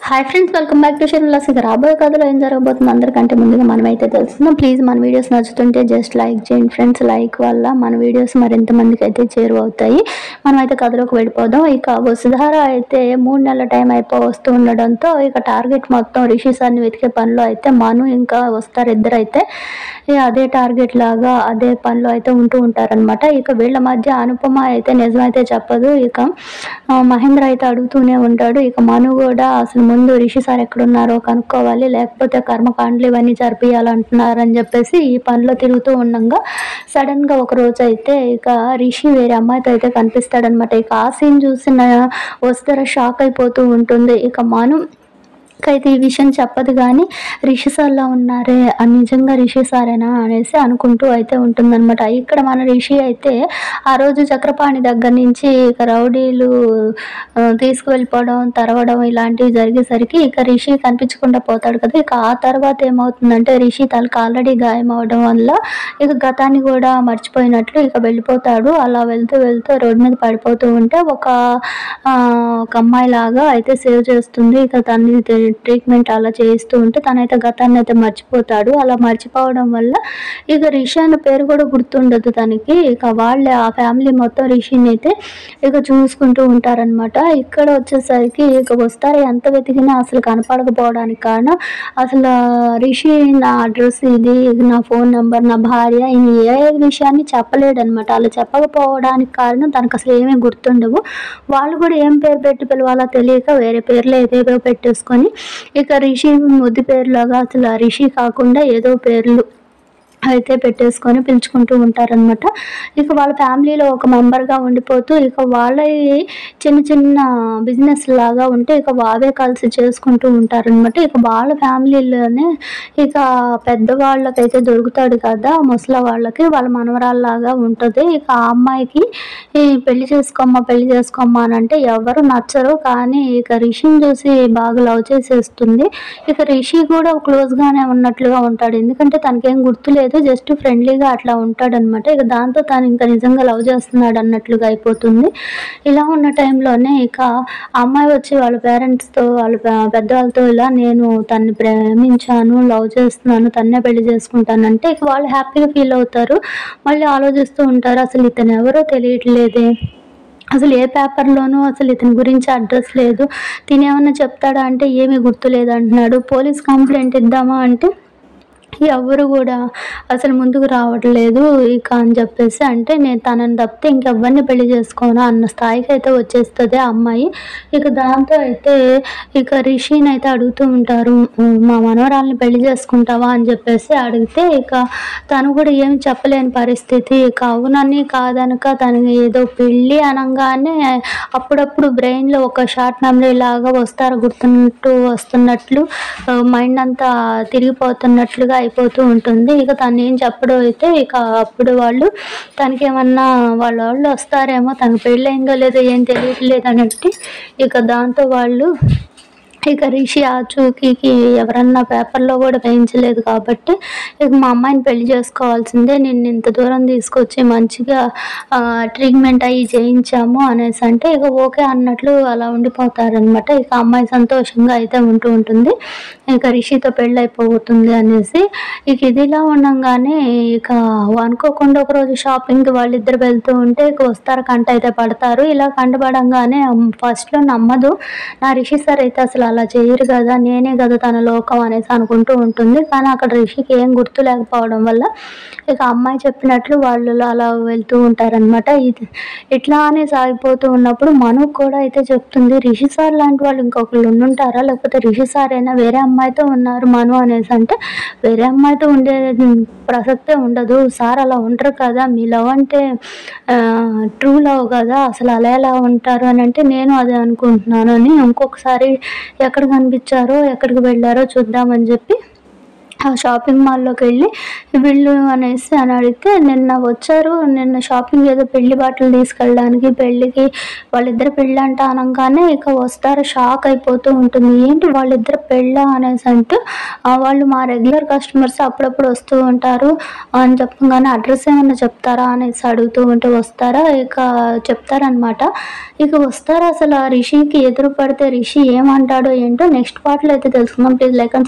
Hi friends, welcome back to Sharmila's. ఇక రాబోయే కథలో ఏం జరగబోతుంది అందరికంటే ముందుగా మనమైతే తెలుసుకుందాం. ప్లీజ్ మన వీడియోస్ నచ్చుతుంటే జస్ట్ లైక్ చేయండి ఫ్రెండ్స్. లైక్ వల్ల మన వీడియోస్ మరింత మందికి అయితే చేరువవుతాయి. మనమైతే కథలోకి వెళ్ళిపోదాం. ఇక వసుధార అయితే 3 నెలల టైం వస్తూ ఉండడంతో ఇక టార్గెట్ మొత్తం రిషి సార్ని వెతికే పనిలో అయితే మను ఇంకా వస్తారు. ఇద్దరైతే అదే టార్గెట్ లాగా అదే పనిలో అయితే ఉంటూ ఉంటారనమాట. ఇక వీళ్ళ మధ్య అనుపమ అయితే నిజమైతే చెప్పదు. ఇక మహేంద్ర అయితే అడుగుతూనే ఉంటాడు. ఇక మను కూడా అసలు ముందు రిషి సార్ ఎక్కడున్నారో కనుక్కోవాలి, లేకపోతే కర్మకాండలు ఇవన్నీ జరిపియాలంటున్నారని చెప్పేసి ఈ పనిలో తిరుగుతూ ఉండగా సడన్ గా ఒక రోజు అయితే ఇక రిషి వేరే అమ్మాయితో అయితే కనిపిస్తాడనమాట. ఇక ఆ సీన్ చూసిన వసుధర షాక్ అయిపోతూ ఉంటుంది. ఇక మను అయితే ఈ విషయం చెప్పదు, కానీ రిషి సార్లా ఉన్నారే, నిజంగా రిషి సారేనా అనేసి అనుకుంటూ అయితే ఉంటుందన్నమాట. ఇక్కడ మన రిషి అయితే ఆ రోజు చక్రపాణి దగ్గర నుంచి ఇక రౌడీలు తీసుకువెళ్ళిపోవడం తరవడం ఇలాంటివి జరిగేసరికి ఇక రిషి కనిపించకుండా పోతాడు కదా. ఇక ఆ తర్వాత ఏమవుతుందంటే రిషి తనకు ఆల్రెడీ గాయం అవడం వల్ల ఇక గతాన్ని కూడా మర్చిపోయినట్లు ఇక వెళ్ళిపోతాడు. అలా వెళ్తూ వెళ్తూ రోడ్డు మీద పడిపోతూ ఉంటే ఒక అమ్మాయి లాగా అయితే సేవ్ చేస్తుంది. ఇక తన్ని ట్రీట్మెంట్ అలా చేస్తూ ఉంటే తనైతే గతాన్ని అయితే మర్చిపోతాడు. అలా మర్చిపోవడం వల్ల ఇక రిషి అనే పేరు కూడా గుర్తుండదు తనకి. ఇక వాళ్ళే ఆ ఫ్యామిలీ మొత్తం రిషిని అయితే ఇక చూసుకుంటూ ఉంటారనమాట. ఇక్కడ వచ్చేసరికి ఇక వస్తారు, ఎంత వెతికినా అసలు కనపడకపోవడానికి కారణం అసలు రిషి నా అడ్రస్ ఇది, నా ఫోన్ నెంబర్, నా భార్య, ఏ విషయాన్ని చెప్పలేడనమాట. అలా చెప్పకపోవడానికి కారణం తనకు అసలు ఏమీ గుర్తుండవు. వాళ్ళు కూడా ఏం పేరు పెట్టి పిలవాలో తెలియక వేరే పేర్లు ఏదేదో పెట్టేసుకొని ఇక రిషి ముద్దు పేరులాగా అసలు రిషి కాకుండా ఏదో పేర్లు అయితే పెట్టేసుకొని పిలుచుకుంటూ ఉంటారనమాట. ఇక వాళ్ళ ఫ్యామిలీలో ఒక మెంబర్గా ఉండిపోతూ ఇక వాళ్ళ చిన్న చిన్న బిజినెస్ లాగా ఉంటే ఇక వావే కలిసి చేసుకుంటూ ఉంటారనమాట. ఇక వాళ్ళ ఫ్యామిలీలోనే ఇక పెద్దవాళ్ళకైతే దొరుకుతాడు కదా, ముసలి వాళ్ళకి వాళ్ళ మనవరాల్లాగా ఉంటుంది. ఇక ఆ అమ్మాయికి పెళ్లి చేసుకోమ్మా అని అంటే ఎవరు నచ్చరు, కానీ ఇక రిషిని చూసి బాగా లవ్ చేసేస్తుంది. ఇక రిషి కూడా క్లోజ్గానే ఉన్నట్లుగా ఉంటాడు, ఎందుకంటే తనకేం గుర్తులేదు, జస్ట్ ఫ్రెండ్లీగా అట్లా ఉంటాడనమాట. ఇక దాంతో తను ఇంకా నిజంగా లవ్ చేస్తున్నాడు అన్నట్లుగా అయిపోతుంది. ఇలా ఉన్న టైంలోనే ఇక అమ్మాయి వచ్చి వాళ్ళ పేరెంట్స్తో వాళ్ళ పెద్దవాళ్ళతో ఇలా నేను తన్ని ప్రేమించాను, లవ్ చేస్తున్నాను, తన్నే పెళ్లి చేసుకుంటానంటే ఇక వాళ్ళు హ్యాపీగా ఫీల్ అవుతారు. మళ్ళీ ఆలోచిస్తూ ఉంటారు, అసలు ఇతను ఎవరో తెలియట్లేదే, అసలు ఏ పేపర్లోనూ అసలు ఇతని గురించి అడ్రస్ లేదు, తినేమన్నా చెప్తాడా అంటే ఏమీ గుర్తులేదు అంటున్నాడు. పోలీస్ కంప్లైంట్ ఇద్దామా అంటే ఎవరు కూడా అసలు ముందుకు రావట్లేదు ఇక అని చెప్పేసి అంటే నేను తనని తప్పితే ఇంకెవరిని పెళ్లి చేసుకోను అన్న స్థాయికి అయితే వచ్చేస్తుంది ఆ అమ్మాయి. ఇక దాంతో అయితే ఇక రిషిని అయితే అడుగుతూ ఉంటారు, మా మనవరాల్ని పెళ్లి చేసుకుంటావా అని చెప్పేసి అడిగితే ఇక తను కూడా ఏం చెప్పలేని పరిస్థితి. ఇక అవునని కాదనక తనకి ఏదో పెళ్ళి అనగానే అప్పుడప్పుడు బ్రెయిన్లో ఒక షార్ట్ మెమరీ లాగా వస్తున్నట్లు మైండ్ అంతా తిరిగిపోతున్నట్లుగా అయిపోతూ ఉంటుంది. ఇక తను ఏం చెప్పడం అయితే ఇక అప్పుడు వాళ్ళు తనకేమన్నా వాళ్ళు వస్తారేమో, తనకు పెళ్ళయిందో లేదో ఏం తెలియట్లేదు అన్నట్టు ఇక దాంతో వాళ్ళు ఇక రిషి ఆచూకీకి ఎవరన్నా పేపర్లో కూడా వేయించలేదు కాబట్టి ఇక మా అమ్మాయిని పెళ్లి చేసుకోవాల్సిందే, నేను ఇంత దూరం తీసుకొచ్చి మంచిగా ట్రీట్మెంట్ అయ్యి చేయించాము అనేసి అంటే ఇక ఓకే అన్నట్లు అలా ఉండిపోతారనమాట. ఇక అమ్మాయి సంతోషంగా అయితే ఉంటూ ఉంటుంది, ఇక రిషితో పెళ్ళి అయిపోతుంది అనేసి. ఇక ఇదిలా ఉండగానే ఇక అనుకోకుండా ఒకరోజు షాపింగ్కి వాళ్ళిద్దరు వెళ్తూ ఉంటే ఇక వస్తారు, కంట అయితే పడతారు. ఇలా కంటపడంగానే ఫస్ట్లో నమ్మదు, నా రిషి సార్ అయితే అసలు అలా చేయరు కదా, నేనే కదా తన లోకం అనేసి అనుకుంటూ ఉంటుంది. కానీ అక్కడ రిషికి ఏం గుర్తు లేకపోవడం వల్ల ఇక అమ్మాయి చెప్పినట్లు వాళ్ళు అలా వెళ్తూ ఉంటారనమాట. ఇట్లానే సాగిపోతూ ఉన్నప్పుడు మను కూడా అయితే చెప్తుంది, రిషి సార్ లాంటి వాళ్ళు ఇంకొకళ్ళు ఉండుంటారా, లేకపోతే రిషి సార్ అయినా వేరే అమ్మాయితో ఉన్నారు మను అనేసి అంటే వేరే అమ్మాయితో ఉండే ప్రసక్తే ఉండదు సార్, అలా ఉండరు కదా, మీ లవ్ అంటే ట్రూ లవ్ కదా, అసలు అలా ఎలా ఉంటారు అని అంటే నేను అదే అనుకుంటున్నాను అని ఇంకొకసారి ఎక్కడ కనిపించారో ఎక్కడికి వెళ్ళారో చూద్దామని చెప్పి ఆ షాపింగ్ మాల్లోకి వెళ్ళి వీళ్ళు అనేసి అని అడిగితే, నిన్న వచ్చారు, నిన్న షాపింగ్ ఏదో పెళ్లి బట్టలు తీసుకెళ్ళడానికి, పెళ్ళికి వాళ్ళిద్దరు పెళ్ళి అంట అనగానే ఇక వస్తారు, షాక్ అయిపోతూ ఉంటుంది. ఏంటి వాళ్ళిద్దరు పెళ్ళా అనేసి అంటూ వాళ్ళు మా రెగ్యులర్ కస్టమర్స్ అప్పుడప్పుడు వస్తూ ఉంటారు అని చెప్పగానే అడ్రస్ ఏమన్నా చెప్తారా అనేసి అడుగుతూ ఉంటే, వస్తారా ఇక చెప్తారనమాట. ఇక వస్తారు, అసలు ఆ రిషికి ఎదురు పడితే రిషి ఏమంటాడో ఏంటో నెక్స్ట్ పార్ట్లో అయితే తెలుసుకుందాం. Please like and